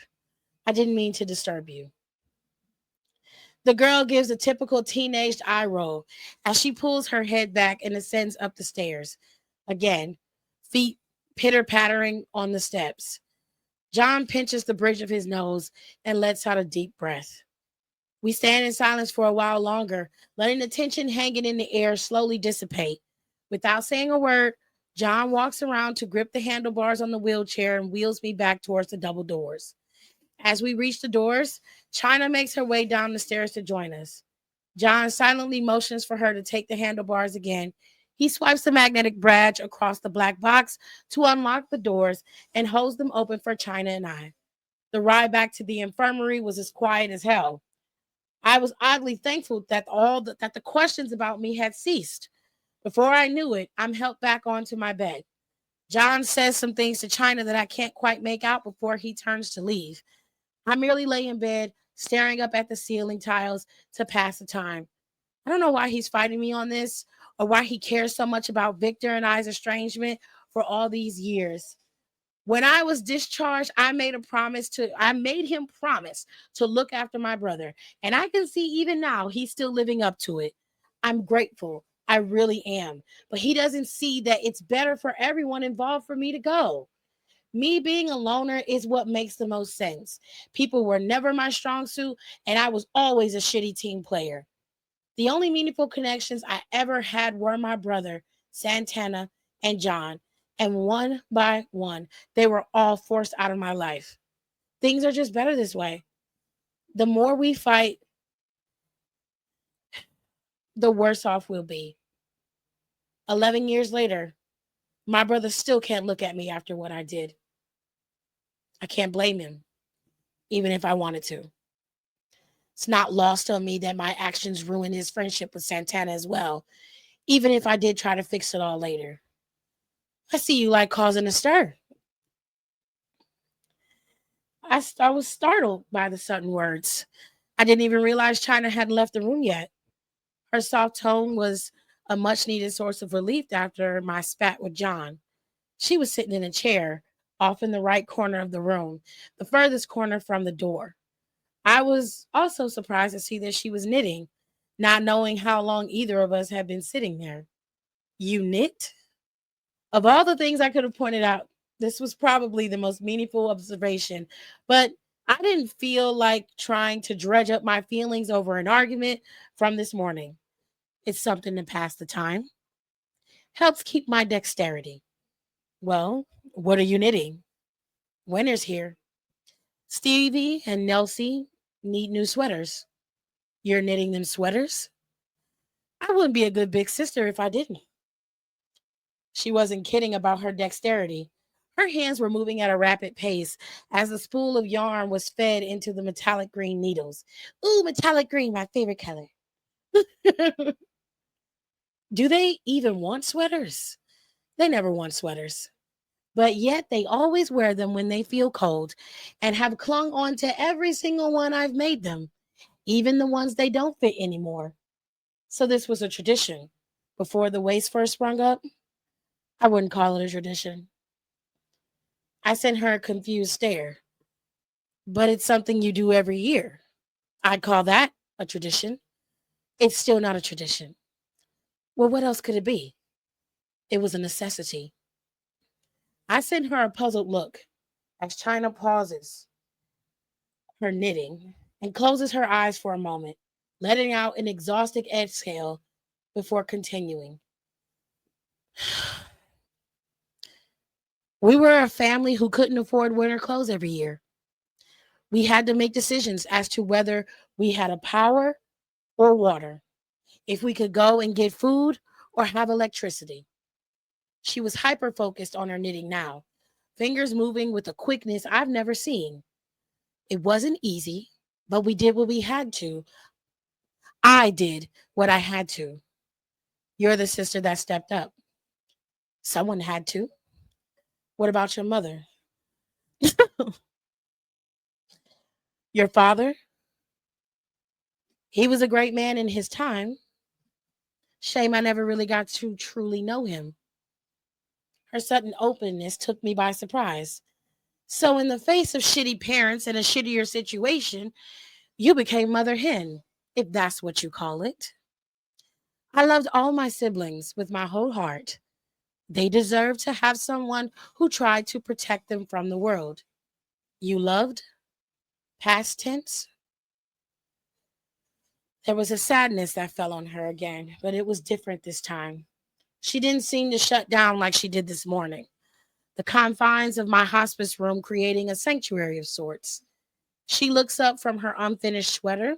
I didn't mean to disturb you. The girl gives a typical teenaged eye roll as she pulls her head back and ascends up the stairs. Again, feet pitter-pattering on the steps. John pinches the bridge of his nose and lets out a deep breath. We stand in silence for a while longer, letting the tension hanging in the air slowly dissipate. Without saying a word, John walks around to grip the handlebars on the wheelchair and wheels me back towards the double doors. As we reach the doors, China makes her way down the stairs to join us. John silently motions for her to take the handlebars again. He swipes the magnetic badge across the black box to unlock the doors and holds them open for China and I. The ride back to the infirmary was as quiet as hell. I was oddly thankful that that the questions about me had ceased. Before I knew it, I'm helped back onto my bed. John says some things to China that I can't quite make out before he turns to leave. I merely lay in bed, staring up at the ceiling tiles to pass the time. I don't know why he's fighting me on this or why he cares so much about Victor and I's estrangement for all these years. When I was discharged, I made him promise to look after my brother. And I can see even now he's still living up to it. I'm grateful. I really am. But he doesn't see that it's better for everyone involved for me to go. Me being a loner is what makes the most sense. People were never my strong suit, and I was always a shitty team player. The only meaningful connections I ever had were my brother, Santana, and John. And one by one, they were all forced out of my life. Things are just better this way. The more we fight, the worse off we'll be. 11 years later, my brother still can't look at me after what I did. I can't blame him, even if I wanted to. It's not lost on me that my actions ruined his friendship with Santana as well, even if I did try to fix it all later. I see you like causing a stir. I was startled by the sudden words. I didn't even realize China hadn't left the room yet. Her soft tone was a much needed source of relief after my spat with John. She was sitting in a chair off in the right corner of the room, the furthest corner from the door. I was also surprised to see that she was knitting, not knowing how long either of us had been sitting there. You knit? Of all the things I could have pointed out, this was probably the most meaningful observation, but I didn't feel like trying to dredge up my feelings over an argument from this morning. It's something to pass the time. Helps keep my dexterity. Well, what are you knitting? Winter's here. Stevie and Nelsie need new sweaters. You're knitting them sweaters? I wouldn't be a good big sister if I didn't. She wasn't kidding about her dexterity. Her hands were moving at a rapid pace as the spool of yarn was fed into the metallic green needles. Ooh, metallic green, my favorite color. Do they even want sweaters? They never want sweaters. But yet they always wear them when they feel cold and have clung on to every single one I've made them, even the ones they don't fit anymore. So this was a tradition. Before the waist first sprung up, I wouldn't call it a tradition. I sent her a confused stare. But it's something you do every year. I'd call that a tradition. It's still not a tradition. Well, what else could it be? It was a necessity. I sent her a puzzled look as China pauses her knitting and closes her eyes for a moment, letting out an exhausted exhale before continuing. We were a family who couldn't afford winter clothes every year. We had to make decisions as to whether we had a power or water, if we could go and get food or have electricity. She was hyper focused on her knitting now, fingers moving with a quickness I've never seen. It wasn't easy, but we did what we had to. I did what I had to. You're the sister that stepped up. Someone had to. What about your mother? Your father? He was a great man in his time. Shame I never really got to truly know him. Her sudden openness took me by surprise. So, in the face of shitty parents and a shittier situation, you became mother hen, if that's what you call it. I loved all my siblings with my whole heart. They deserved to have someone who tried to protect them from the world. You loved? Past tense? There was a sadness that fell on her again, but it was different this time. She didn't seem to shut down like she did this morning. The confines of my hospice room creating a sanctuary of sorts. She looks up from her unfinished sweater,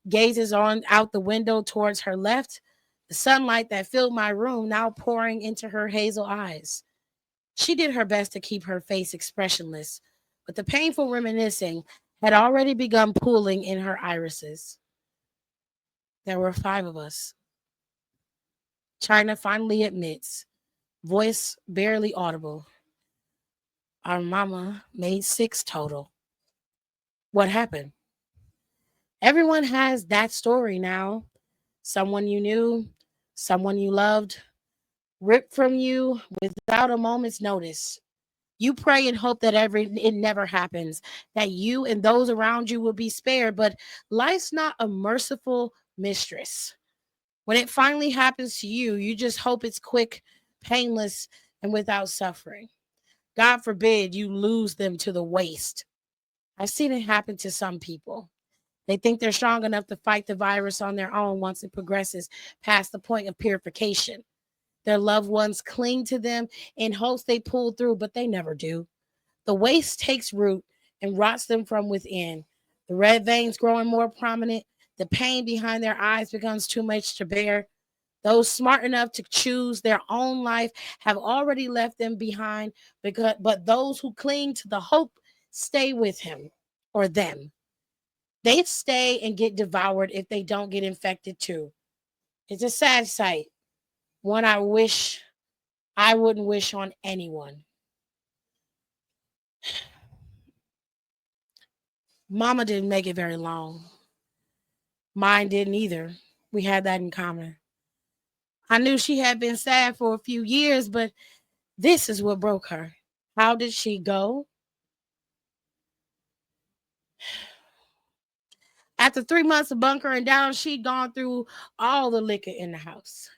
gazes on out the window towards her left, the sunlight that filled my room now pouring into her hazel eyes. She did her best to keep her face expressionless, but the painful reminiscing had already begun pooling in her irises. There were 5 of us. China finally admits, voice barely audible. Our mama made 6 total. What happened? Everyone has that story now. Someone you knew, someone you loved, ripped from you without a moment's notice. You pray and hope that it never happens, that you and those around you will be spared, but life's not a merciful mistress. When it finally happens to you, you just hope it's quick, painless, and without suffering. God forbid you lose them to the waste. I've seen it happen to some people. They think they're strong enough to fight the virus on their own once it progresses past the point of purification. Their loved ones cling to them in hopes they pull through, but they never do. The waste takes root and rots them from within. The red veins growing more prominent. The pain behind their eyes becomes too much to bear. Those smart enough to choose their own life have already left them behind, but those who cling to the hope stay with him or them. They stay and get devoured if they don't get infected too. It's a sad sight, one I wouldn't wish on anyone. Mama didn't make it very long. Mine didn't either. We had that in common. I knew she had been sad for a few years, but this is what broke her. How did she go? After 3 months of bunkering down, she'd gone through all the liquor in the house.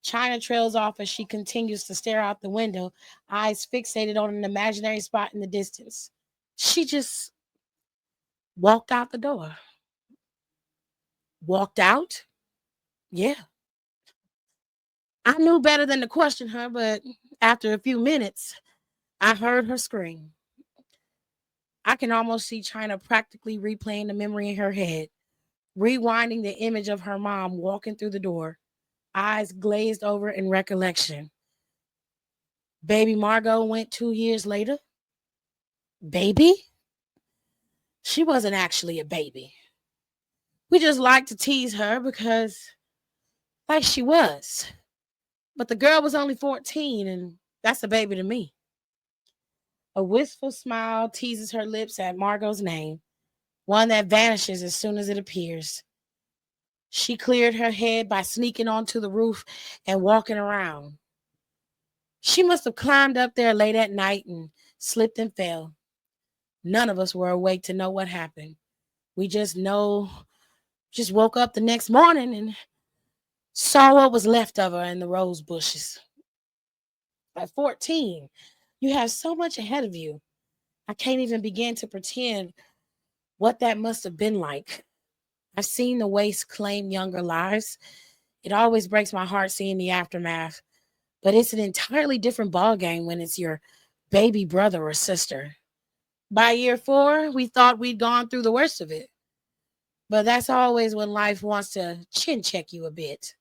China trails off as she continues to stare out the window, eyes fixated on an imaginary spot in the distance. She just walked out the door. Walked out? Yeah. I knew better than to question her, but after a few minutes, I heard her scream. I can almost see China practically replaying the memory in her head, rewinding the image of her mom walking through the door, eyes glazed over in recollection. Baby Margot went 2 years later. Baby? She wasn't actually a baby. We just liked to tease her because, like she was. But the girl was only 14, and that's a baby to me. A wistful smile teases her lips at Margot's name, one that vanishes as soon as it appears. She cleared her head by sneaking onto the roof and walking around. She must have climbed up there late at night and slipped and fell. None of us were awake to know what happened. We just woke up the next morning and saw what was left of her in the rose bushes. At 14, you have so much ahead of you. I can't even begin to pretend what that must have been like. I've seen the waste claim younger lives. It always breaks my heart seeing the aftermath, but it's an entirely different ballgame when it's your baby brother or sister. By year 4, we thought we'd gone through the worst of it, but that's always when life wants to chin check you a bit.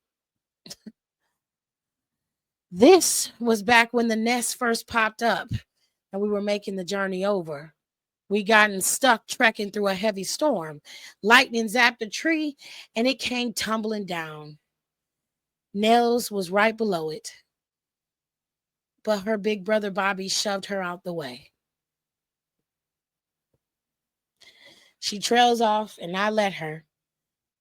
This was back when the nest first popped up and we were making the journey over. We gotten stuck trekking through a heavy storm. Lightning zapped a tree and it came tumbling down. Nels was right below it, but her big brother Bobby shoved her out the way. She trails off and I let her.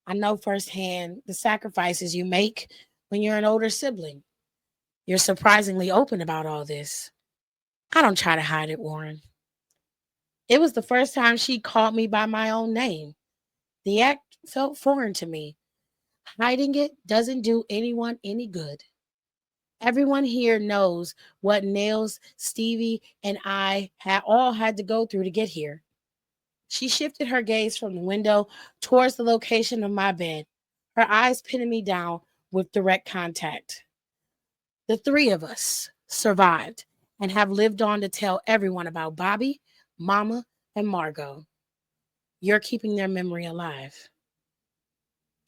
I know firsthand the sacrifices you make when you're an older sibling. You're surprisingly open about all this. I don't try to hide it, Warren. It was the first time she called me by my own name. The act felt foreign to me. Hiding it doesn't do anyone any good. Everyone here knows what Nails, Stevie, and I all had to go through to get here. She shifted her gaze from the window towards the location of my bed, her eyes pinning me down with direct contact. The 3 of us survived and have lived on to tell everyone about Bobby, Mama, and Margot. You're keeping their memory alive.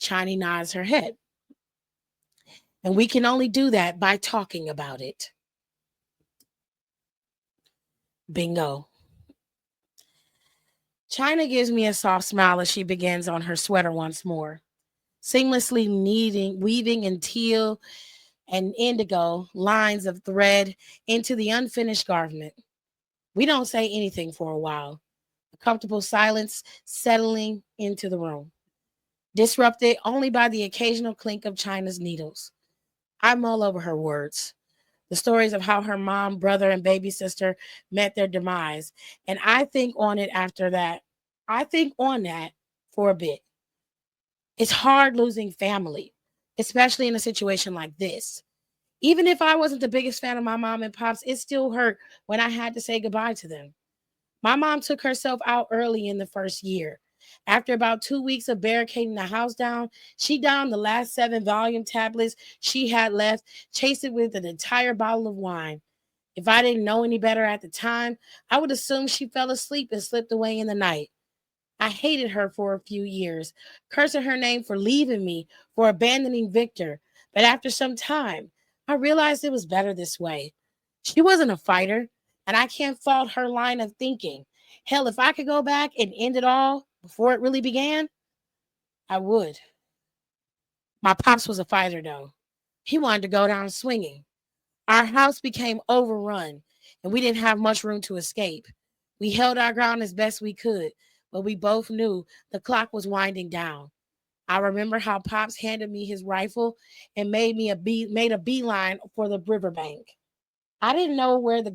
Chiny nods her head. And we can only do that by talking about it. Bingo. China gives me a soft smile as she begins on her sweater once more, seamlessly weaving in teal and indigo lines of thread into the unfinished garment. We don't say anything for a while, a comfortable silence settling into the room, disrupted only by the occasional clink of China's needles. I mull over her words, the stories of how her mom, brother, and baby sister met their demise, and I think on that for a bit. It's hard losing family, especially in a situation like this. Even if I wasn't the biggest fan of my mom and pops, it still hurt when I had to say goodbye to them. My mom took herself out early in the first year. After about 2 weeks of barricading the house down, she downed the last 7 volume tablets she had left, chased it with an entire bottle of wine. If I didn't know any better at the time, I would assume she fell asleep and slipped away in the night. I hated her for a few years, cursing her name for leaving me, for abandoning Victor. But after some time, I realized it was better this way. She wasn't a fighter, and I can't fault her line of thinking. Hell, if I could go back and end it all before it really began, I would. My pops was a fighter, though. He wanted to go down swinging. Our house became overrun, and we didn't have much room to escape. We held our ground as best we could, but we both knew the clock was winding down. I remember how Pops handed me his rifle and made a beeline for the riverbank. I didn't know where the